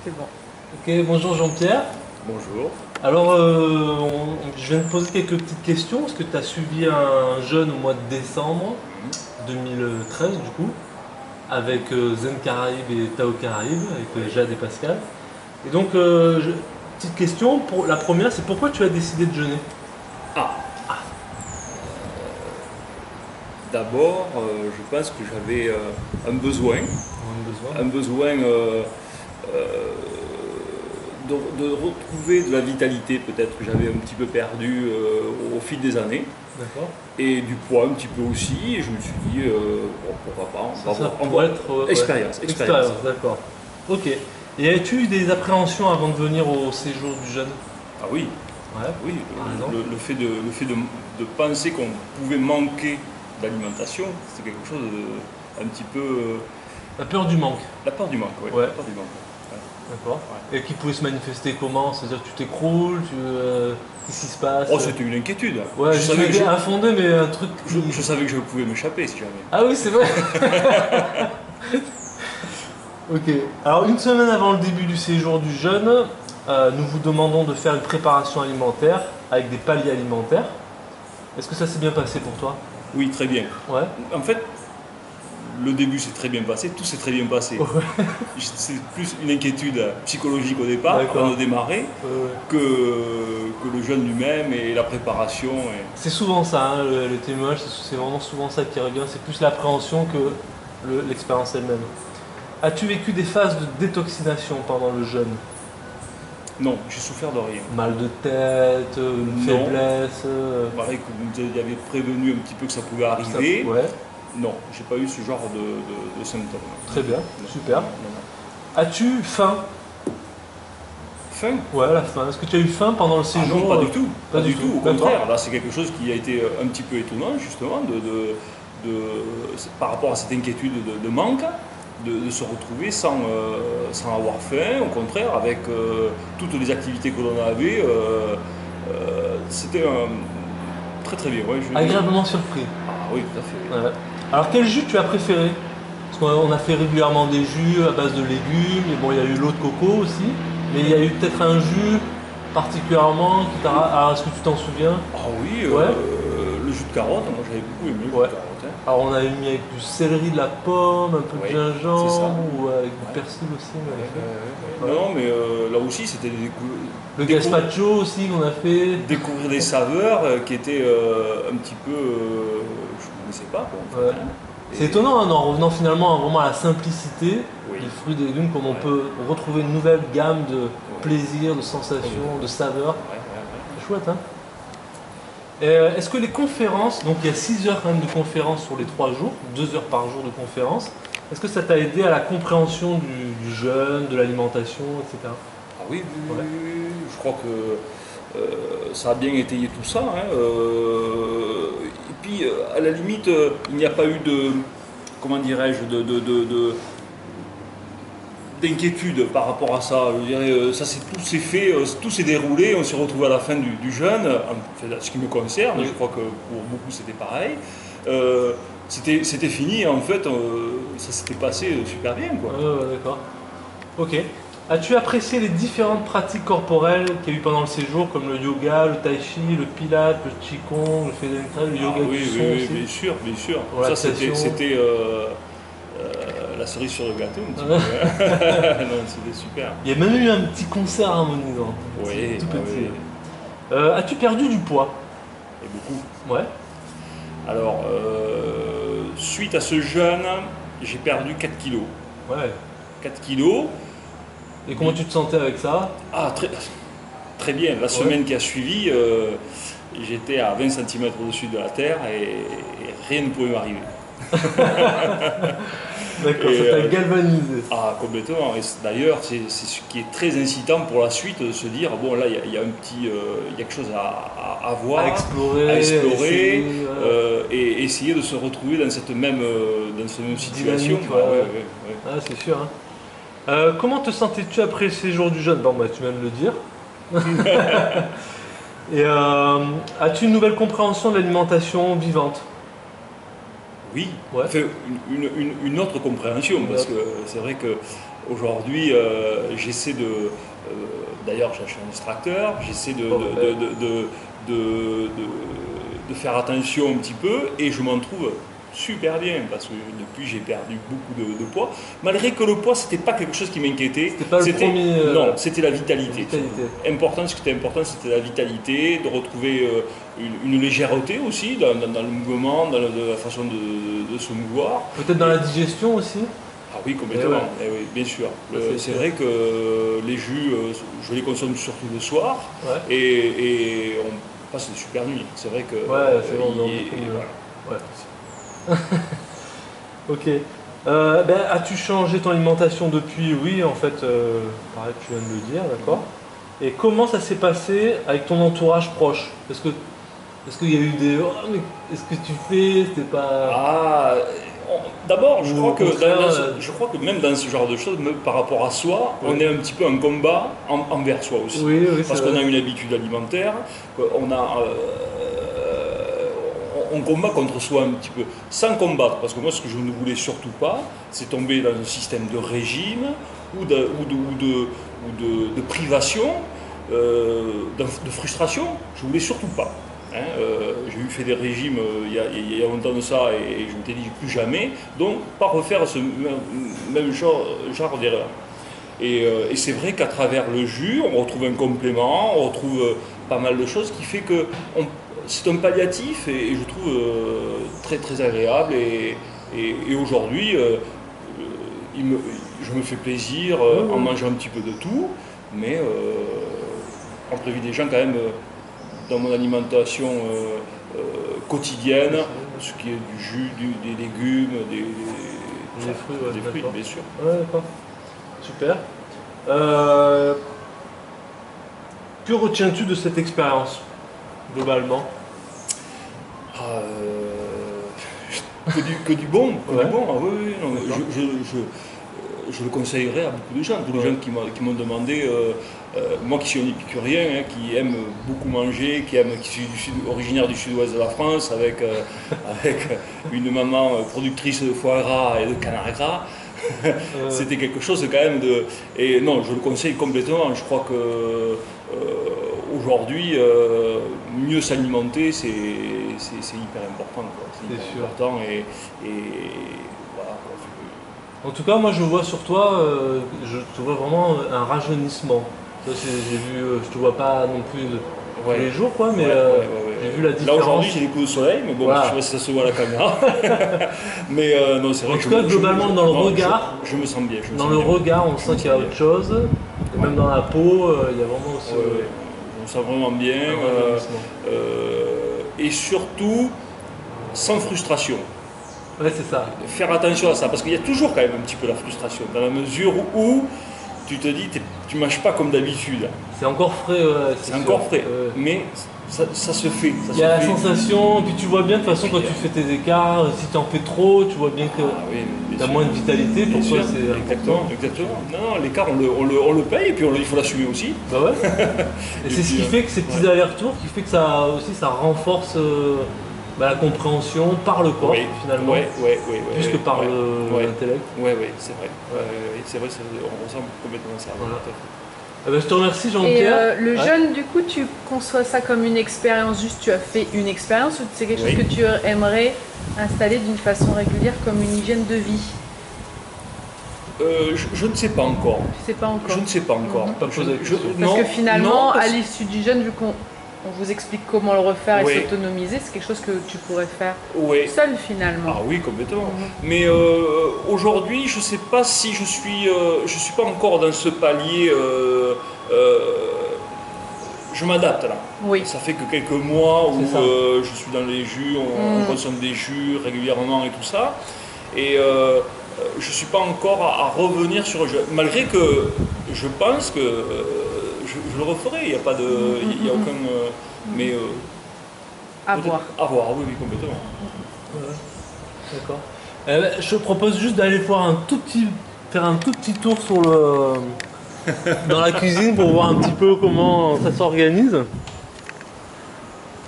c'est bon. Ok, bonjour Jean-Pierre. Bonjour. Alors, je viens de poser quelques petites questions parce que tu as suivi un jeûne au mois de décembre 2013 du coup, avec Zen Caraïbes et Tao Caraïbes, avec Jade et Pascal. Et donc, petite question, la première, c'est pourquoi tu as décidé de jeûner? Ah, d'abord, je pense que j'avais un besoin, On a besoin. un besoin de retrouver de la vitalité peut-être que j'avais un petit peu perdu au fil des années. D'accord. Et du poids un petit peu aussi, et je me suis dit, bon, pourquoi pas, Ça on pourrait va- être expérience. d'accord. Ok. Et as-tu eu des appréhensions avant de venir au séjour du jeûne? Ah oui, Ouais. oui, Par exemple. le fait de penser qu'on pouvait manquer d'alimentation, c'est quelque chose de, un petit peu... La peur du manque. la peur du manque, oui. Ouais. La peur du manque. Ouais. D'accord. Et qui pouvait se manifester comment? C'est-à-dire que tu t'écroules, qu'est-ce qui se passe? Oh, c'était une inquiétude. Ouais, je, savais que je, infondé, mais un truc. je savais que je pouvais m'échapper si jamais. Ah oui, c'est vrai. Ok. Alors, une semaine avant le début du séjour du jeûne, nous vous demandons de faire une préparation alimentaire avec des paliers alimentaires. Est-ce que ça s'est bien passé pour toi? Oui, très bien. Ouais. En fait, le début s'est très bien passé, tout s'est très bien passé. Ouais. C'est plus une inquiétude psychologique au départ, D'accord. avant de démarrer, Ouais. que le jeûne lui-même et la préparation. C'est souvent ça, hein, le témoignage, c'est vraiment souvent ça qui revient. C'est plus l'appréhension que l'expérience elle-même. As-tu vécu des phases de détoxination pendant le jeûne? Non, j'ai souffert de rien. Mal de tête, une Non. faiblesse Pareil que vous nous aviez prévenu un petit peu que ça pouvait arriver. Ouais, Non, j'ai pas eu ce genre de symptômes. très bien, Non. super. Non, non. As-tu faim? Faim? Ouais, la faim. Est-ce que tu as eu faim pendant le Ah séjour? non, pas du tout. Pas Pas du du tout. tout. Au D'accord. contraire, là, c'est quelque chose qui a été un petit peu étonnant, justement, par rapport à cette inquiétude de manque, de se retrouver sans avoir faim. Au contraire, avec toutes les activités que l'on avait, c'était très très bien. Ouais, Agréablement surpris. Ah oui, tout à fait. Ouais. Alors, quel jus tu as préféré? Parce qu'on a fait régulièrement des jus à base de légumes, et bon, il y a eu l'eau de coco aussi, mais il y a eu peut-être un jus particulièrement qui t'a. Alors, est-ce que tu t'en souviens? Ah oui, Ouais. le jus de carotte, moi j'avais beaucoup aimé le jus Ouais. de carotte. Hein. Alors, on avait mis avec du céleri, de la pomme, un peu de Oui, c'est ça. gingembre, ou avec du Ouais. persil aussi. On avait fait. Ouais. Non, mais là aussi, c'était Le gazpacho aussi qu'on a fait. découvrir des saveurs qui étaient un petit peu. Je ne connaissais pas. Quoi, en fait, Ouais. hein. C'est étonnant, hein, en revenant finalement vraiment à la simplicité Oui. des fruits et des légumes, comme on Ouais. peut retrouver une nouvelle gamme de plaisirs, de sensations, de saveurs. Ouais. C'est chouette, hein. Et, est-ce que les conférences, donc il y a 6 heures quand même de conférences sur les 3 jours, 2 heures par jour de conférences, est-ce que ça t'a aidé à la compréhension du jeûne, de l'alimentation, etc. Ah oui, oui, Ouais. oui, oui, je crois que ça a bien étayé tout ça. Hein, et puis, à la limite, il n'y a pas eu de. Comment dirais-je d'inquiétude par rapport à ça. Je dirais, tout s'est fait, tout s'est déroulé, on s'est retrouvé à la fin du jeûne, en ce qui me concerne, Oui. je crois que pour beaucoup c'était pareil. C'était fini, en fait, ça s'était passé super bien. Quoi. D'accord. Ok. As-tu apprécié les différentes pratiques corporelles qu'il y a eu pendant le séjour, comme le yoga, le tai chi, le pilate, le qigong, le Feldenkrais, le yoga oui, du son oui, aussi? bien sûr, bien sûr. Ça, Relaxation. c'était la cerise sur le gâteau, un petit peu. Non, c'était super. Il y a même eu un petit concert harmonisant. Oui, Tout ah petit. oui. As-tu perdu du poids? Et beaucoup. Ouais. Alors, suite à ce jeûne, j'ai perdu 4 kilos. Ouais. 4 kilos. Et comment tu te sentais avec ça? Ah, très bien. La semaine qui a suivi, j'étais à 20 cm au-dessus de la terre et rien ne pouvait m'arriver. D'accord, Et, ça t'a galvanisé. Ah, complètement. Et d'ailleurs, c'est ce qui est très incitant pour la suite de se dire bon, là, il y a un petit, il y a quelque chose à voir, À explorer, à explorer, essayer, et essayer de se retrouver dans cette même situation. Dynamique, quoi. ouais. Ouais. Ah, c'est sûr. Hein. Comment te sentais-tu après le séjour du jeûne? Bon, bah, tu viens de le dire. Et as-tu une nouvelle compréhension de l'alimentation vivante? Oui, Ouais. enfin, une autre compréhension, parce que c'est vrai qu'aujourd'hui, j'essaie de. D'ailleurs, je suis un extracteur, j'essaie de faire attention un petit peu, et je m'en trouve super bien, parce que depuis, j'ai perdu beaucoup de poids. Malgré que le poids, c'était pas quelque chose qui m'inquiétait. C'était pas le premier. Non, c'était la vitalité. Vitalité. Ce qui était important, c'était la vitalité, de retrouver une légèreté aussi dans le mouvement, dans la façon de se mouvoir. Peut-être dans la digestion aussi. Ah oui, complètement, ouais. eh oui, bien sûr. C'est C'est sûr. vrai que les jus, je les consomme surtout le soir, Ouais. et on passe de super nuits. C'est vrai que... Ouais, c'est bon, on dort il- beaucoup mieux. voilà. Ouais. Ok. As-tu changé ton alimentation depuis? Oui, en fait, pareil, tu viens de le dire, d'accord. Et comment ça s'est passé avec ton entourage proche? Est-ce qu'il y a eu des oh, mais est-ce que tu fais? C'était pas. Ah, d'abord, Ou au contraire, je crois que même dans ce genre de choses, même par rapport à soi, Oui. on est un petit peu en combat envers soi aussi. Oui, oui, Parce c'est qu'on a vrai. une habitude alimentaire, on combat contre soi un petit peu, sans combattre. Parce que moi, ce que je ne voulais surtout pas, c'est tomber dans un système de régime ou de privation, de frustration. Je voulais surtout pas. Hein, j'ai fait des régimes il y a longtemps de ça, et je m'étais dit plus jamais, donc pas refaire ce même genre d'erreur. Et c'est vrai qu'à travers le jus, on retrouve un complément, on retrouve pas mal de choses qui fait que c'est un palliatif, et je trouve très très agréable. Et aujourd'hui, je me fais plaisir Oui, en oui. mangeant un petit peu de tout, mais en privilégiant quand même dans mon alimentation quotidienne ce qui est du jus, des légumes, Des fruits, ouais, des fruits, d'accord. bien sûr. Ouais, d'accord. Super. Euh, que retiens-tu de cette expérience, globalement? Ah, que du bon, Ouais. du bon. Ah oui, oui, non, D'accord. je le conseillerais à beaucoup de gens, tous les Ouais. gens qui m'ont demandé, moi qui suis un épicurien, hein, qui aime beaucoup manger, qui suis originaire du sud-ouest de la France, avec une maman productrice de foie gras et de canard gras. C'était quelque chose quand même de... Et non, je le conseille complètement. Je crois que aujourd'hui, mieux s'alimenter, c'est hyper important, quoi. C'est hyper sûr. important, et voilà, quoi. En tout cas, moi je vois sur toi, je te vois vraiment un rajeunissement. J'ai vu, je te vois pas non plus tous Ouais. les jours, quoi, mais Ouais, ouais, ouais. j'ai vu la Là différence. aujourd'hui j'ai des coups de soleil, mais bon, Voilà. je sais pas si ça se voit à la caméra. Mais non, c'est vrai En que tout cas, globalement, dans le regard, je me sens bien. dans le regard, on sent qu'il y a autre chose. Et même dans la peau, il y a vraiment aussi Je me sens vraiment bien. un rajeunissement. Et surtout, sans frustration. Ouais, c'est ça. Faire attention à ça, parce qu'il y a toujours quand même un petit peu la frustration, dans la mesure où tu te dis, tu ne manges pas comme d'habitude. C'est encore frais, ouais, C'est sûr. encore frais, mais ça se fait. Il y a la sensation, et puis tu vois bien de toute façon quand tu fais tes écarts, si tu en fais trop, tu vois bien que Ah oui, bien tu as sûr. moins de vitalité, Bien pour toi sûr, c'est exactement, important. exactement. Non, l'écart, on le paye, et puis il faut l'assumer aussi. Bah ouais. Et c'est ce qui puis, fait que ces petits allers-retours, qui fait que ça aussi ça renforce la compréhension par le corps Oui, finalement, ouais, plus que par ouais, l'intellect. ouais, c'est vrai. C'est vrai, on ressent complètement ça. Voilà. Tout à fait. Eh ben, je te remercie Et Jean-Pierre. le Ouais. jeûne, du coup, tu conçois ça comme une expérience, juste tu as fait une expérience, ou c'est quelque chose Oui. que tu aimerais installer d'une façon régulière comme une hygiène de vie? Je ne sais pas encore. Tu sais pas encore. Je ne sais pas encore. Mhm. Pas posé la question. Parce que finalement, parce- à l'issue du jeûne, vu qu'on vous explique comment le refaire Oui. et s'autonomiser, c'est quelque chose que tu pourrais faire Oui. seul finalement. Ah oui, complètement. Mhm. Mais aujourd'hui, je ne sais pas si je suis pas encore dans ce palier. Je m'adapte là. Oui. Ça fait que quelques mois où C'est ça. je suis dans les jus, on Mm. consomme des jus régulièrement et tout ça. Et je ne suis pas encore à revenir sur le jeu. Malgré que je pense que je le referai. Il n'y a pas de. Il y a aucun. Mais. À peut-être- voir. À voir, oui, complètement. Ouais. D'accord. Je te propose juste d'aller faire un tout petit tour sur dans la cuisine pour voir un petit peu comment ça s'organise.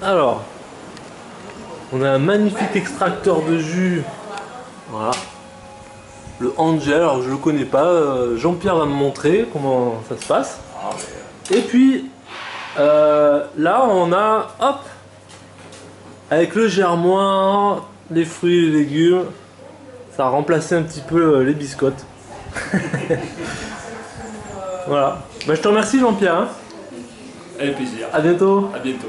Alors, On a un magnifique extracteur de jus. Voilà. Le Angel, alors je le connais pas. Jean-Pierre va me montrer comment ça se passe. Et puis là on a, hop, avec le germoir, les fruits et les légumes, ça a remplacé un petit peu les biscottes. Voilà. Bah, je te remercie Jean-Pierre. Hein. Avec plaisir. À bientôt. À bientôt.